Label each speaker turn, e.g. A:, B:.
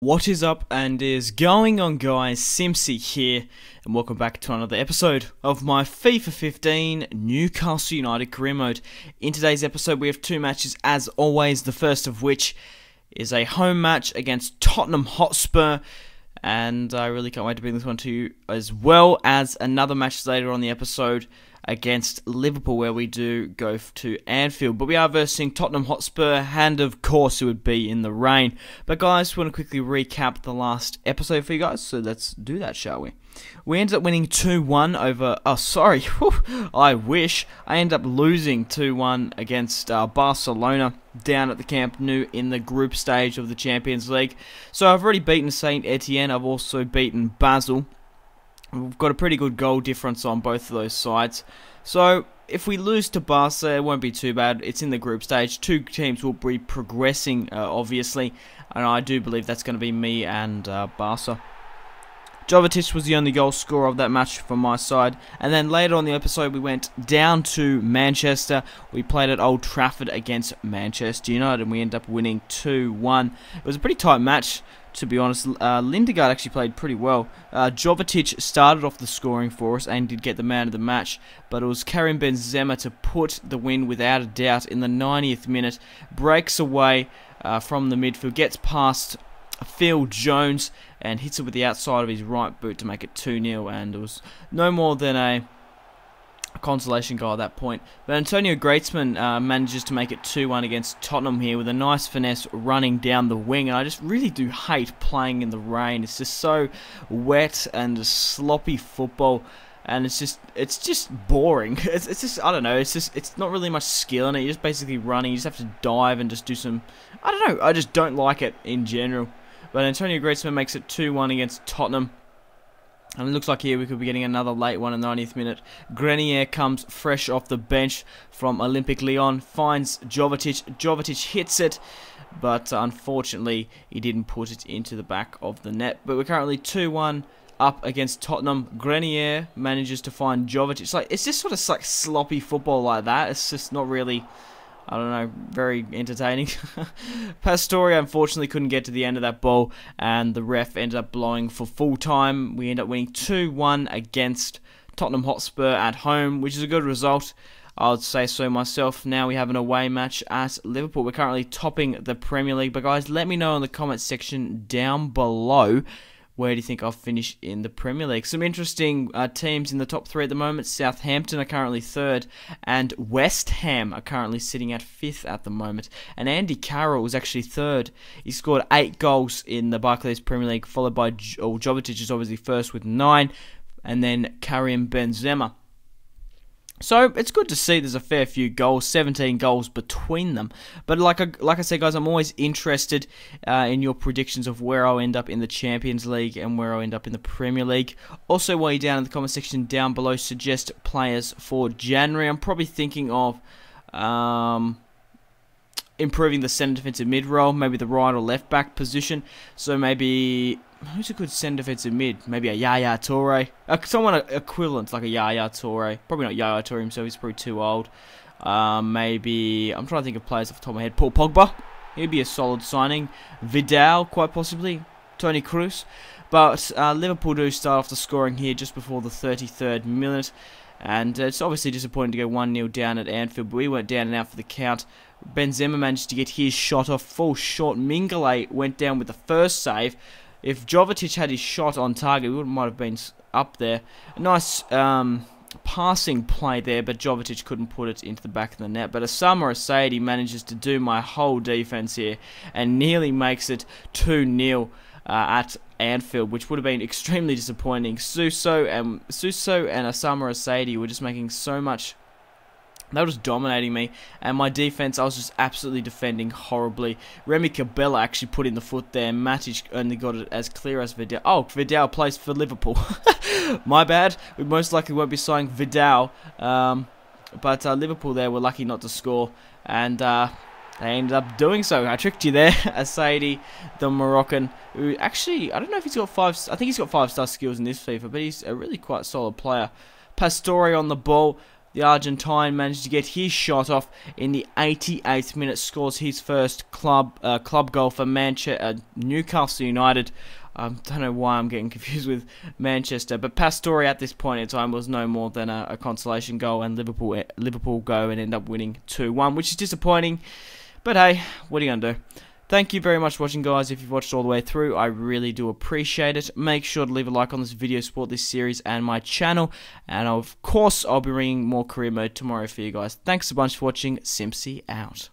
A: What is up and is going on, guys? Simpzy here, and welcome back to another episode of my FIFA 15 Newcastle United Career Mode. In today's episode we have two matches as always, the first of which is a home match against Tottenham Hotspur, and I really can't wait to bring this one to you, as well as another match later on the episode against Liverpool, where we do go to Anfield. But we are versing Tottenham Hotspur, and of course it would be in the rain. But guys, we want to quickly recap the last episode for you guys, so let's do that, shall we? We ended up winning 2-1 over... Oh, sorry. I wish. I ended up losing 2-1 against Barcelona down at the Camp Nou in the group stage of the Champions League. So I've already beaten Saint Etienne. I've also beaten Basel. We've got a pretty good goal difference on both of those sides. So if we lose to Barca, it won't be too bad. It's in the group stage. Two teams will be progressing, obviously. And I do believe that's going to be me and Barca. Jovetic was the only goal scorer of that match from my side. And then later on the episode, we went down to Manchester. We played at Old Trafford against Manchester United, and we ended up winning 2-1. It was a pretty tight match, to be honest. Lindegaard actually played pretty well. Jovetic started off the scoring for us and did get the man of the match, but it was Karim Benzema to put the win without a doubt in the 90th minute. Breaks away from the midfield, gets past Phil Jones and hits it with the outside of his right boot to make it 2-0, and it was no more than a consolation goal at that point. But Antonio Griezmann manages to make it 2-1 against Tottenham here with a nice finesse running down the wing, and I just really do hate playing in the rain. It's just so wet and sloppy football, and it's just boring. It's just, I don't know, it's not really much skill in it. You're just basically running. You just have to dive and just do some, I don't know, I just don't like it in general. But Antonio Griezmann makes it 2-1 against Tottenham. And it looks like here we could be getting another late one in the 90th minute. Grenier comes fresh off the bench from Olympique Lyon, finds Jovetic. Jovetic hits it, but unfortunately he didn't put it into the back of the net. But we're currently 2-1 up against Tottenham. Grenier manages to find Jovetic. It's just sort of like sloppy football like that. It's just not really, I don't know, very entertaining. Pastore unfortunately couldn't get to the end of that ball, and the ref ended up blowing for full time. We ended up winning 2-1 against Tottenham Hotspur at home, which is a good result, I would say so myself. Now we have an away match at Liverpool. We're currently topping the Premier League, but guys, let me know in the comments section down below, where do you think I'll finish in the Premier League? Some interesting teams in the top three at the moment. Southampton are currently third, and West Ham are currently sitting at fifth at the moment. And Andy Carroll is actually third. He scored 8 goals in the Barclays Premier League, followed by Jovetic is obviously first with 9, and then Karim Benzema. So it's good to see there's a fair few goals, 17 goals between them. But like I said, guys, I'm always interested in your predictions of where I'll end up in the Champions League and where I'll end up in the Premier League. Also, while you're down in the comment section down below, suggest players for January. I'm probably thinking of improving the centre defensive mid role, maybe the right or left back position. So maybe, who's a good centre defensive mid? Maybe a Yaya Toure. Someone equivalent, like a Yaya Toure. Probably not Yaya Toure himself, he's probably too old. Maybe, I'm trying to think of players off the top of my head. Paul Pogba, he'd be a solid signing. Vidal, quite possibly. Toni Kroos. But Liverpool do start off the scoring here just before the 33rd minute. And it's obviously disappointing to go 1-0 down at Anfield, but we went down and out for the count. Benzema managed to get his shot off full shot. Mingale went down with the first save. If Jovetic had his shot on target, we might have been up there. A nice passing play there, but Jovetic couldn't put it into the back of the net. But Osama Asadi manages to do my whole defense here and nearly makes it 2-0 at Anfield, which would have been extremely disappointing. Suso and Osama Asadi were just making so much. They were just dominating me, and my defense, I was just absolutely defending horribly. Remy Cabella actually put in the foot there. Matic only got it as clear as Vidal. Oh, Vidal plays for Liverpool. My bad. We most likely won't be signing Vidal, but Liverpool there were lucky not to score, and they ended up doing so. I tricked you there. Asadi, the Moroccan, who actually, I don't know if he's got 5, I think he's got 5-star skills in this FIFA, but he's a really quite solid player. Pastore on the ball. the Argentine managed to get his shot off in the 88th minute, scores his first club goal for Newcastle United. I don't know why I'm getting confused with Manchester, but Pastore at this point in time was no more than a consolation goal, and Liverpool go and end up winning 2-1, which is disappointing. But hey, what are you going to do? Thank you very much for watching, guys. If you've watched all the way through, I really do appreciate it. Make sure to leave a like on this video, support this series and my channel. And of course, I'll be bringing more career mode tomorrow for you guys. Thanks a bunch for watching. Simpzy out.